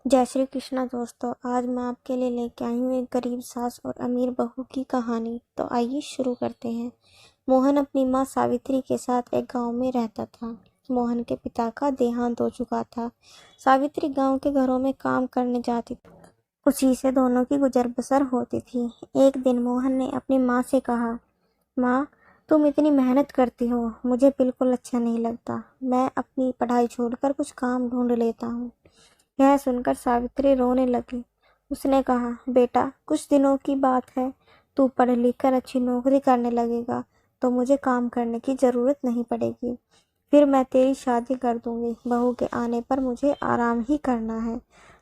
जय श्री कृष्णा दोस्तों। आज मैं आपके लिए लेके आई हूँ एक गरीब सास और अमीर बहू की कहानी। तो आइए शुरू करते हैं। मोहन अपनी माँ सावित्री के साथ एक गांव में रहता था। मोहन के पिता का देहांत हो चुका था। सावित्री गांव के घरों में काम करने जाती थी। उसी से दोनों की गुजर बसर होती थी। एक दिन मोहन ने अपनी माँ से कहा, माँ, तुम इतनी मेहनत करती हो, मुझे बिल्कुल अच्छा नहीं लगता। मैं अपनी पढ़ाई छोड़कर कुछ काम ढूंढ लेता हूँ। यह सुनकर सावित्री रोने लगी। उसने कहा, बेटा, कुछ दिनों की बात है। तू पढ़ लिख कर अच्छी नौकरी करने लगेगा तो मुझे काम करने की ज़रूरत नहीं पड़ेगी। फिर मैं तेरी शादी कर दूंगी। बहू के आने पर मुझे आराम ही करना है।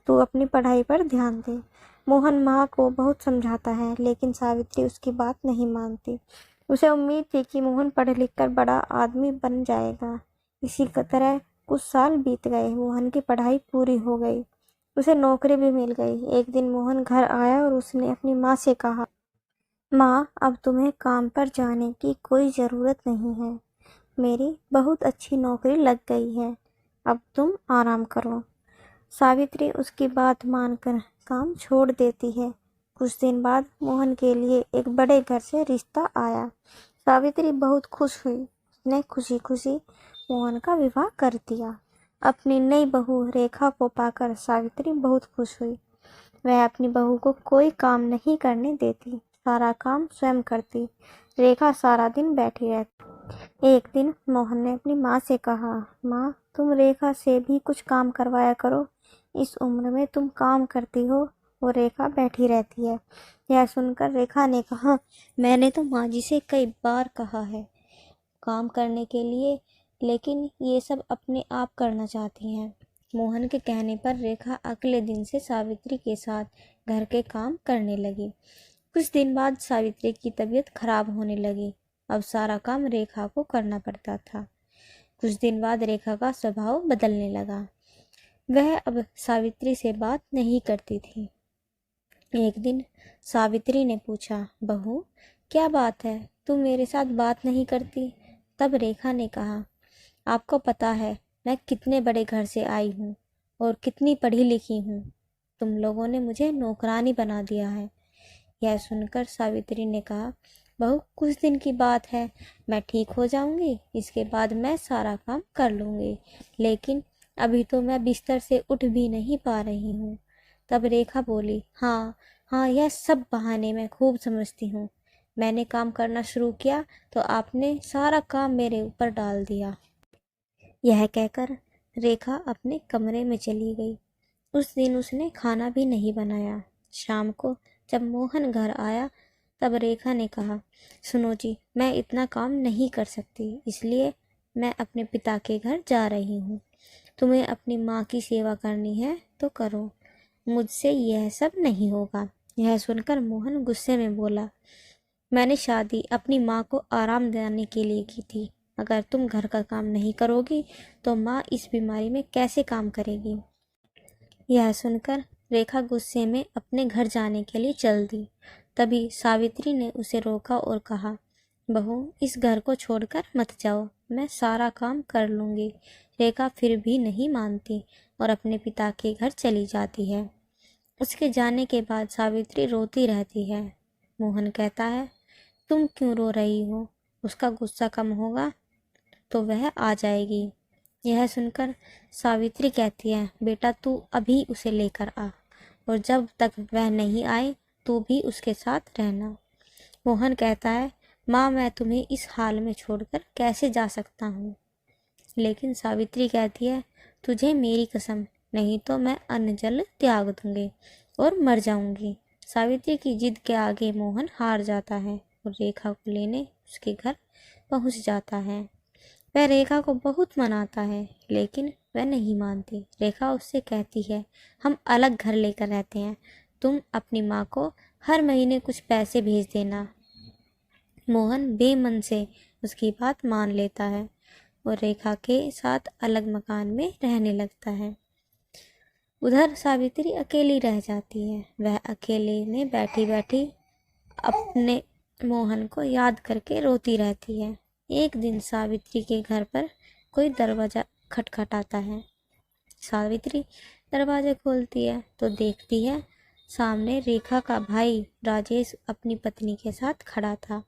तू अपनी पढ़ाई पर ध्यान दे। मोहन माँ को बहुत समझाता है, लेकिन सावित्री उसकी बात नहीं मानती। उसे उम्मीद थी कि मोहन पढ़ लिख कर बड़ा आदमी बन जाएगा। इसी तरह कुछ साल बीत गए। मोहन की पढ़ाई पूरी हो गई। उसे नौकरी भी मिल गई। एक दिन मोहन घर आया और उसने अपनी माँ से कहा, माँ, अब तुम्हें काम पर जाने की कोई ज़रूरत नहीं है। मेरी बहुत अच्छी नौकरी लग गई है। अब तुम आराम करो। सावित्री उसकी बात मानकर काम छोड़ देती है। कुछ दिन बाद मोहन के लिए एक बड़े घर से रिश्ता आया। सावित्री बहुत खुश हुई। उसने खुशी खुशी मोहन का विवाह कर दिया। अपनी नई बहू रेखा को पाकर सावित्री बहुत खुश हुई। वह अपनी बहू को कोई काम नहीं करने देती, सारा काम स्वयं करती। रेखा सारा दिन बैठी रहती। एक दिन मोहन ने अपनी माँ से कहा, माँ, तुम रेखा से भी कुछ काम करवाया करो। इस उम्र में तुम काम करती हो और रेखा बैठी रहती है। यह सुनकर रेखा ने कहा, मैंने तो माँ जी से कई बार कहा है काम करने के लिए, लेकिन ये सब अपने आप करना चाहती हैं। मोहन के कहने पर रेखा अगले दिन से सावित्री के साथ घर के काम करने लगी। कुछ दिन बाद सावित्री की तबीयत खराब होने लगी। अब सारा काम रेखा को करना पड़ता था। कुछ दिन बाद रेखा का स्वभाव बदलने लगा। वह अब सावित्री से बात नहीं करती थी। एक दिन सावित्री ने पूछा, बहू, क्या बात है, तुम मेरे साथ बात नहीं करती? तब रेखा ने कहा, आपको पता है मैं कितने बड़े घर से आई हूँ और कितनी पढ़ी लिखी हूँ। तुम लोगों ने मुझे नौकरानी बना दिया है। यह सुनकर सावित्री ने कहा, बहू, कुछ दिन की बात है, मैं ठीक हो जाऊंगी, इसके बाद मैं सारा काम कर लूंगी, लेकिन अभी तो मैं बिस्तर से उठ भी नहीं पा रही हूँ। तब रेखा बोली, हाँ हाँ, यह सब बहाने मैं खूब समझती हूँ। मैंने काम करना शुरू किया तो आपने सारा काम मेरे ऊपर डाल दिया। यह कहकर रेखा अपने कमरे में चली गई। उस दिन उसने खाना भी नहीं बनाया। शाम को जब मोहन घर आया तब रेखा ने कहा, सुनो जी, मैं इतना काम नहीं कर सकती, इसलिए मैं अपने पिता के घर जा रही हूँ। तुम्हें अपनी माँ की सेवा करनी है तो करो, मुझसे यह सब नहीं होगा। यह सुनकर मोहन गुस्से में बोला, मैंने शादी अपनी माँ को आराम दिलाने के लिए की थी। अगर तुम घर का काम नहीं करोगी तो माँ इस बीमारी में कैसे काम करेगी? यह सुनकर रेखा गुस्से में अपने घर जाने के लिए चल दी। तभी सावित्री ने उसे रोका और कहा, बहू, इस घर को छोड़कर मत जाओ, मैं सारा काम कर लूँगी। रेखा फिर भी नहीं मानती और अपने पिता के घर चली जाती है। उसके जाने के बाद सावित्री रोती रहती है। मोहन कहता है, तुम क्यों रो रही हो? उसका गुस्सा कम होगा तो वह आ जाएगी। यह सुनकर सावित्री कहती है, बेटा, तू अभी उसे लेकर आ और जब तक वह नहीं आए तू भी उसके साथ रहना। मोहन कहता है, माँ, मैं तुम्हें इस हाल में छोड़कर कैसे जा सकता हूँ? लेकिन सावित्री कहती है, तुझे मेरी कसम, नहीं तो मैं अन्न जल त्याग दूंगी और मर जाऊंगी। सावित्री की जिद के आगे मोहन हार जाता है और रेखा को लेने उसके घर पहुंच जाता है। वह रेखा को बहुत मनाता है, लेकिन वह नहीं मानती। रेखा उससे कहती है, हम अलग घर लेकर रहते हैं, तुम अपनी माँ को हर महीने कुछ पैसे भेज देना। मोहन बेमन से उसकी बात मान लेता है और रेखा के साथ अलग मकान में रहने लगता है। उधर सावित्री अकेली रह जाती है। वह अकेले में बैठी बैठी अपने मोहन को याद करके रोती रहती है। एक दिन सावित्री के घर पर कोई दरवाजा खटखटाता है। सावित्री दरवाज़ा खोलती है तो देखती है सामने रेखा का भाई राजेश अपनी पत्नी के साथ खड़ा था।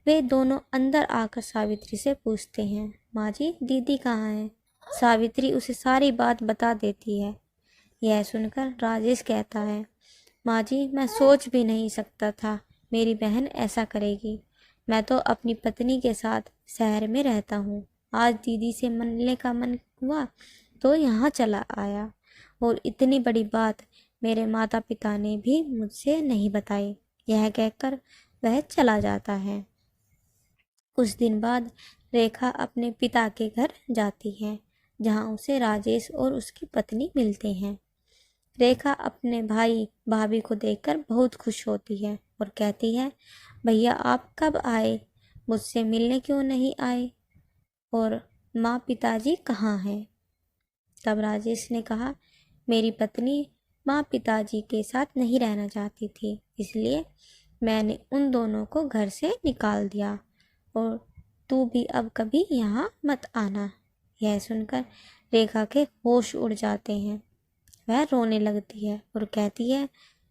वे दोनों अंदर आकर सावित्री से पूछते हैं, माँ जी दीदी कहाँ है? सावित्री उसे सारी बात बता देती है। यह सुनकर राजेश कहता है, माँ जी मैं सोच भी नहीं सकता था मेरी बहन ऐसा करेगी। मैं तो अपनी पत्नी के साथ शहर में रहता हूँ। आज दीदी से मिलने का मन हुआ तो यहाँ चला आया, और इतनी बड़ी बात मेरे माता पिता ने भी मुझसे नहीं बताई। यह कहकर वह चला जाता है। कुछ दिन बाद रेखा अपने पिता के घर जाती है, जहाँ उसे राजेश और उसकी पत्नी मिलते हैं। रेखा अपने भाई भाभी को देखकर बहुत खुश होती है और कहती है, भैया आप कब आए? मुझसे मिलने क्यों नहीं आए? और माँ पिताजी कहाँ हैं? तब राजेश ने कहा, मेरी पत्नी माँ पिताजी के साथ नहीं रहना चाहती थी, इसलिए मैंने उन दोनों को घर से निकाल दिया, और तू भी अब कभी यहाँ मत आना। यह सुनकर रेखा के होश उड़ जाते हैं। वह रोने लगती है और कहती है,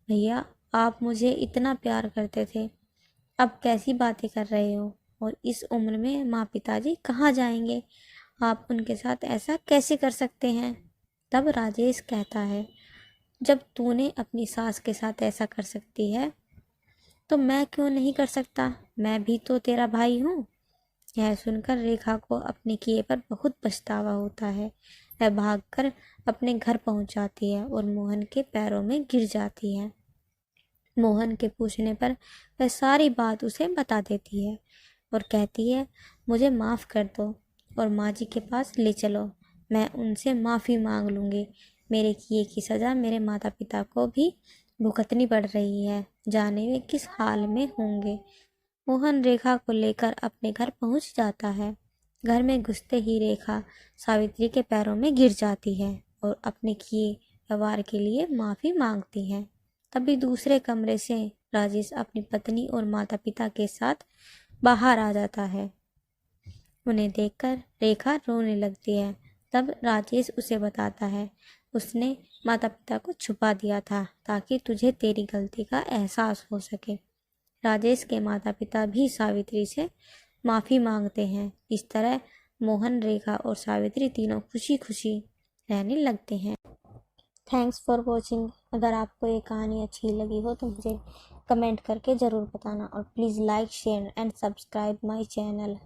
भैया आप मुझे इतना प्यार करते थे, अब कैसी बातें कर रहे हो? और इस उम्र में माँ पिताजी कहाँ जाएंगे? आप उनके साथ ऐसा कैसे कर सकते हैं? तब राजेश कहता है, जब तूने अपनी सास के साथ ऐसा कर सकती है तो मैं क्यों नहीं कर सकता? मैं भी तो तेरा भाई हूँ। यह सुनकर रेखा को अपने किए पर बहुत पछतावा होता है। वह भागकर अपने घर पहुंच जाती है और मोहन के पैरों में गिर जाती है। मोहन के पूछने पर वह सारी बात उसे बता देती है और कहती है, मुझे माफ़ कर दो और माँ जी के पास ले चलो, मैं उनसे माफ़ी मांग लूँगी। मेरे किए की सज़ा मेरे माता पिता को भी भुगतनी पड़ रही है, जाने वे किस हाल में होंगे। मोहन रेखा को लेकर अपने घर पहुंच जाता है। घर में घुसते ही रेखा सावित्री के पैरों में गिर जाती है और अपने किए व्यवहार के लिए माफ़ी मांगती है। तभी दूसरे कमरे से राजेश अपनी पत्नी और माता पिता के साथ बाहर आ जाता है। उन्हें देखकर रेखा रोने लगती है। तब राजेश उसे बताता है, उसने माता पिता को छुपा दिया था ताकि तुझे तेरी गलती का एहसास हो सके। राजेश के माता पिता भी सावित्री से माफ़ी मांगते हैं। इस तरह मोहन, रेखा और सावित्री तीनों खुशी खुशी रहने लगते हैं। Thanks for watching. अगर आपको ये कहानी अच्छी लगी हो तो मुझे कमेंट करके ज़रूर बताना, और please like, share and subscribe my channel.